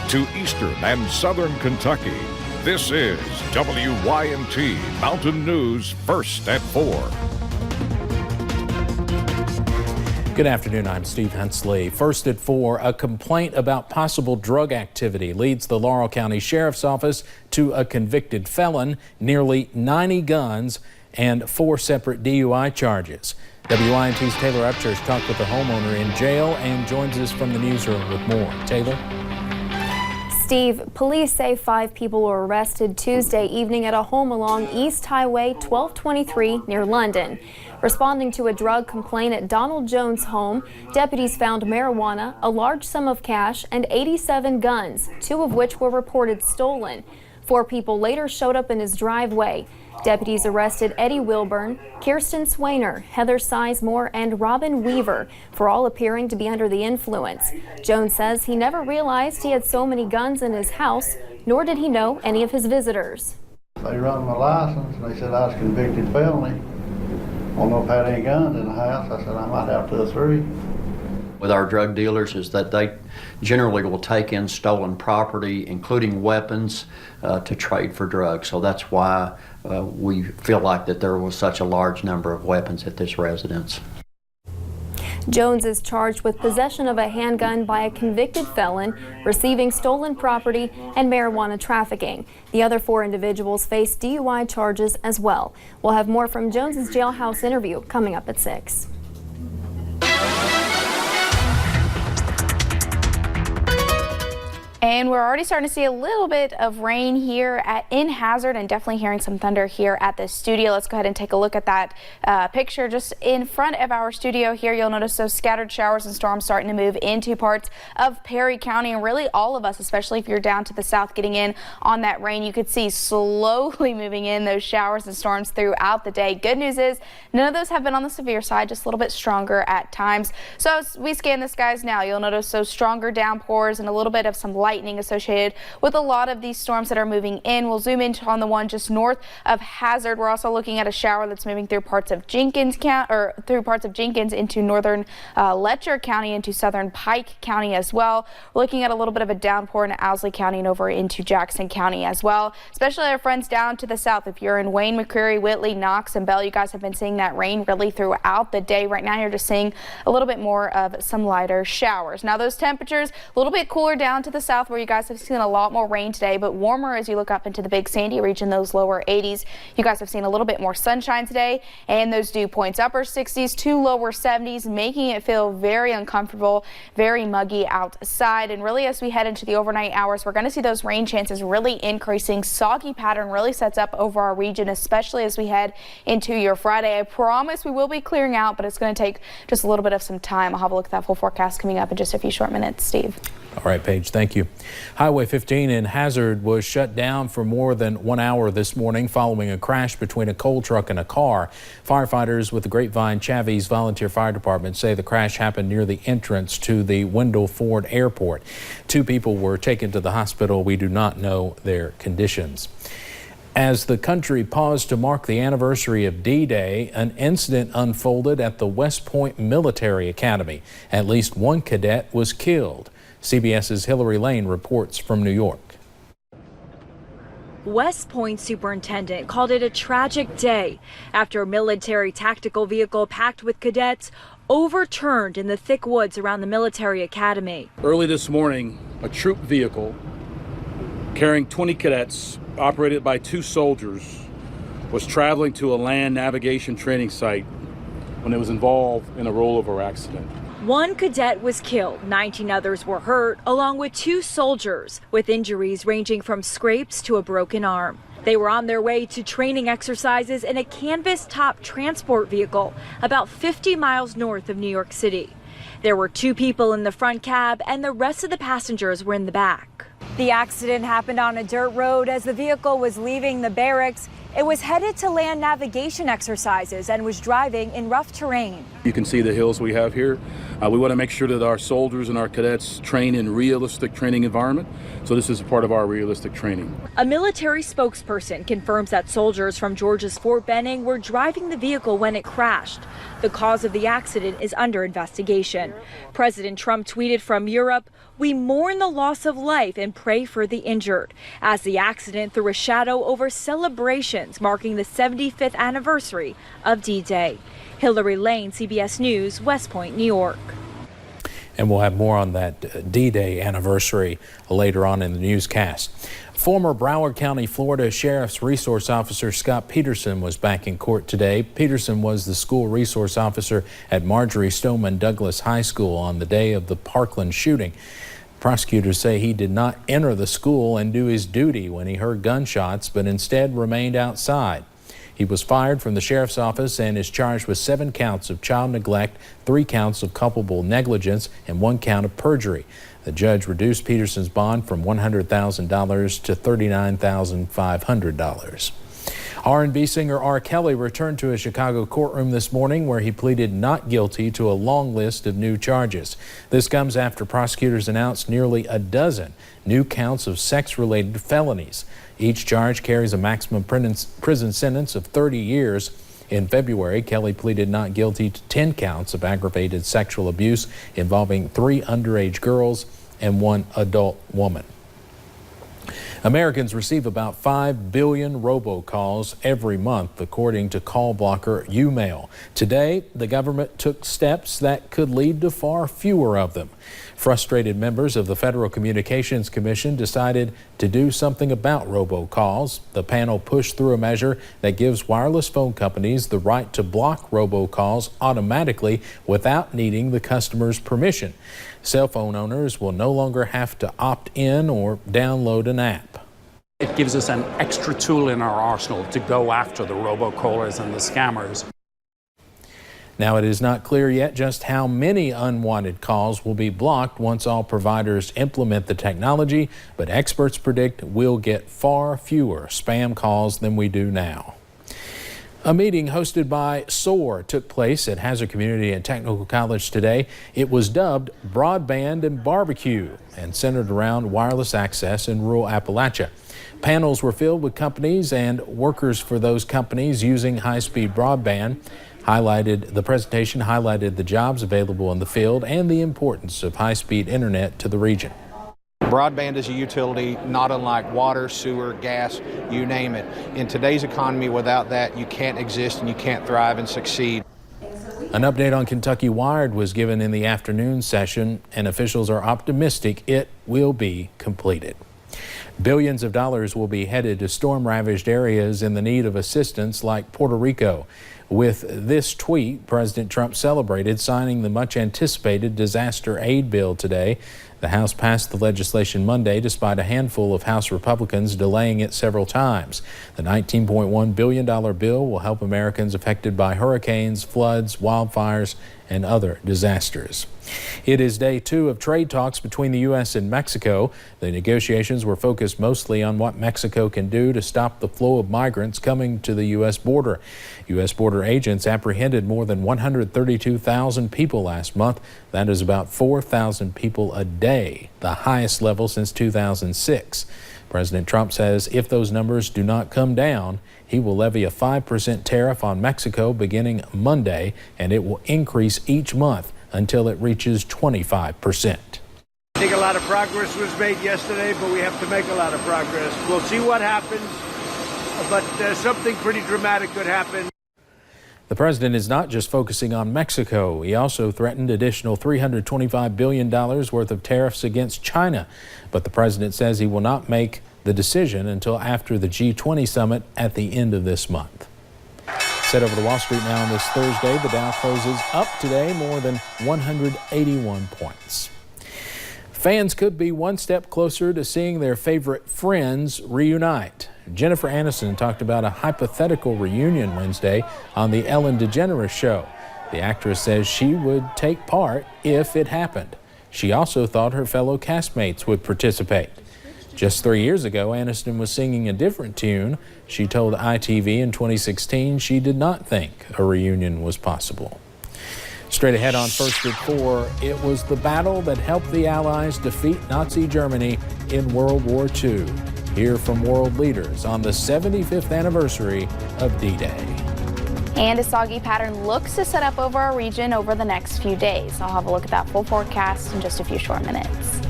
to eastern and southern Kentucky. This is WYNT Mountain News First at 4. Good afternoon, I'm Steve Hensley. First at 4, a complaint about possible drug activity leads the Laurel County Sheriff's Office to a convicted felon, nearly 90 guns, and 4 separate DUI charges. WYNT's Taylor Upchurch talked with the homeowner in jail and joins us from the newsroom with more. Taylor? Steve, police say 5 people were arrested Tuesday evening at a home along East Highway 1223 near London. Responding to a drug complaint at Donald Jones' home, deputies found marijuana, a large sum of cash, and 87 guns, 2 of which were reported stolen. 4 people later showed up in his driveway. Deputies arrested Eddie Wilburn, Kirsten Swainer, Heather Sizemore, and Robin Weaver for all appearing to be under the influence. Jones says he never realized he had so many guns in his house, nor did he know any of his visitors. They run my license and they said I was convicted felony. I don't know if I had any guns in the house. I said I might have 2 or 3. With our drug dealers is that they generally will take in stolen property, including weapons, to trade for drugs. So that's why we feel like that there was such a large number of weapons at this residence. Jones is charged with possession of a handgun by a convicted felon, receiving stolen property, and marijuana trafficking. The other 4 individuals face DUI charges as well. We'll have more from Jones's jailhouse interview coming up at 6. And we're already starting to see a little bit of rain here in Hazard, and definitely hearing some thunder here at the studio. Let's go ahead and take a look at that picture just in front of our studio here. You'll notice those scattered showers and storms starting to move into parts of Perry County, and really all of us, especially if you're down to the south getting in on that rain. You could see slowly moving in those showers and storms throughout the day. Good news is none of those have been on the severe side, just a little bit stronger at times. So as we scan the skies now, you'll notice those stronger downpours and a little bit of some lightning associated with a lot of these storms that are moving in. We'll zoom in on the one just north of Hazard. We're also looking at a shower that's moving through parts of Jenkins into northern Letcher County, into southern Pike County as well. We're looking at a little bit of a downpour in Owsley County and over into Jackson County as well, especially our friends down to the south. If you're in Wayne, McCreary, Whitley, Knox, and Bell, you guys have been seeing that rain really throughout the day. Right now you're just seeing a little bit more of some lighter showers. Now those temperatures a little bit cooler down to the south, where you guys have seen a lot more rain today, but warmer as you look up into the Big Sandy region, those lower 80s. You guys have seen a little bit more sunshine today, and those dew points upper 60s to lower 70s, making it feel very uncomfortable, very muggy outside. And really, as we head into the overnight hours, we're going to see those rain chances really increasing. Soggy pattern really sets up over our region, especially as we head into your Friday. I promise we will be clearing out, but it's going to take just a little bit of some time. I'll have a look at that full forecast coming up in just a few short minutes. Steve. All right, Paige, thank you. Highway 15 in Hazard was shut down for more than 1 hour this morning following a crash between a coal truck and a car. Firefighters with the Grapevine Chavies Volunteer Fire Department say the crash happened near the entrance to the Wendell Ford Airport. 2 people were taken to the hospital. We do not know their conditions. As the country paused to mark the anniversary of D-Day, an incident unfolded at the West Point Military Academy. At least 1 cadet was killed. CBS's Hillary Lane reports from New York. West Point superintendent called it a tragic day after a military tactical vehicle packed with cadets overturned in the thick woods around the military academy. Early this morning, a troop vehicle carrying 20 cadets, operated by 2 soldiers, was traveling to a land navigation training site when it was involved in a rollover accident. 1 cadet was killed, 19 others were hurt, along with 2 soldiers with injuries ranging from scrapes to a broken arm. They were on their way to training exercises in a canvas-top transport vehicle about 50 miles north of New York City. There were 2 people in the front cab and the rest of the passengers were in the back. The accident happened on a dirt road as the vehicle was leaving the barracks. It was headed to land navigation exercises and was driving in rough terrain. You can see the hills we have here. We want to make sure that our soldiers and our cadets train in realistic training environment. So this is part of our realistic training. A military spokesperson confirms that soldiers from Georgia's Fort Benning were driving the vehicle when it crashed. The cause of the accident is under investigation. President Trump tweeted from Europe, "We mourn the loss of life and pray for the injured," as the accident threw a shadow over celebrations marking the 75th anniversary of D-Day. Hillary Lane, CBS News, West Point, New York. And we'll have more on that D-Day anniversary later on in the newscast. Former Broward County, Florida Sheriff's Resource Officer Scott Peterson was back in court today. Peterson was the school resource officer at Marjorie Stoneman Douglas High School on the day of the Parkland shooting. Prosecutors say he did not enter the school and do his duty when he heard gunshots, but instead remained outside. He was fired from the sheriff's office and is charged with 7 counts of child neglect, 3 counts of culpable negligence, and 1 count of perjury. The judge reduced Peterson's bond from $100,000 to $39,500. R&B singer R. Kelly returned to a Chicago courtroom this morning where he pleaded not guilty to a long list of new charges. This comes after prosecutors announced nearly a dozen new counts of sex-related felonies. Each charge carries a maximum prison sentence of 30 years. In February, Kelly pleaded not guilty to 10 counts of aggravated sexual abuse involving 3 underage girls and 1 adult woman. Americans receive about 5 billion robocalls every month, according to call blocker UMail. Today, the government took steps that could lead to far fewer of them. Frustrated members of the Federal Communications Commission decided to do something about robocalls. The panel pushed through a measure that gives wireless phone companies the right to block robocalls automatically without needing the customer's permission. Cell phone owners will no longer have to opt in or download an app. It gives us an extra tool in our arsenal to go after the robocallers and the scammers. Now, it is not clear yet just how many unwanted calls will be blocked once all providers implement the technology, but experts predict we'll get far fewer spam calls than we do now. A meeting hosted by SOAR took place at Hazard Community and Technical College today. It was dubbed Broadband Barbecue and centered around wireless access in rural Appalachia. Panels were filled with companies and workers for those companies using high-speed broadband. The presentation highlighted the jobs available in the field and the importance of high-speed internet to the region. Broadband is a utility not unlike water, sewer, gas, you name it. In today's economy, without that, you can't exist and you can't thrive and succeed. An update on Kentucky Wired was given in the afternoon session, and officials are optimistic it will be completed. Billions of dollars will be headed to storm-ravaged areas in the need of assistance like Puerto Rico. With this tweet, President Trump celebrated signing the much-anticipated disaster aid bill today. The House passed the legislation Monday despite a handful of House Republicans delaying it several times. The $19.1 billion bill will help Americans affected by hurricanes, floods, wildfires, and other disasters. It is day 2 of trade talks between the U.S. and Mexico. The negotiations were focused mostly on what Mexico can do to stop the flow of migrants coming to the U.S. border. U.S. border agents apprehended more than 132,000 people last month. That is about 4,000 people a day, the highest level since 2006. President Trump says if those numbers do not come down, he will levy a 5% tariff on Mexico beginning Monday, and it will increase each month until it reaches 25%. I think a lot of progress was made yesterday, but we have to make a lot of progress. We'll see what happens, but something pretty dramatic could happen. The president is not just focusing on Mexico. He also threatened additional $325 billion worth of tariffs against China. But the president says he will not make the decision until after the G20 summit at the end of this month. Set over to Wall Street now on this Thursday. The Dow closes up today more than 181 points. Fans could be one step closer to seeing their favorite friends reunite. Jennifer Aniston talked about a hypothetical reunion Wednesday on the Ellen DeGeneres show. The actress says she would take part if it happened. She also thought her fellow castmates would participate. Just 3 years ago, Aniston was singing a different tune. She told ITV in 2016 she did not think a reunion was possible. Straight ahead on First at 4, it was the battle that helped the Allies defeat Nazi Germany in World War II. Hear from world leaders on the 75th anniversary of D-Day. And a soggy pattern looks to set up over our region over the next few days. I'll have a look at that full forecast in just a few short minutes.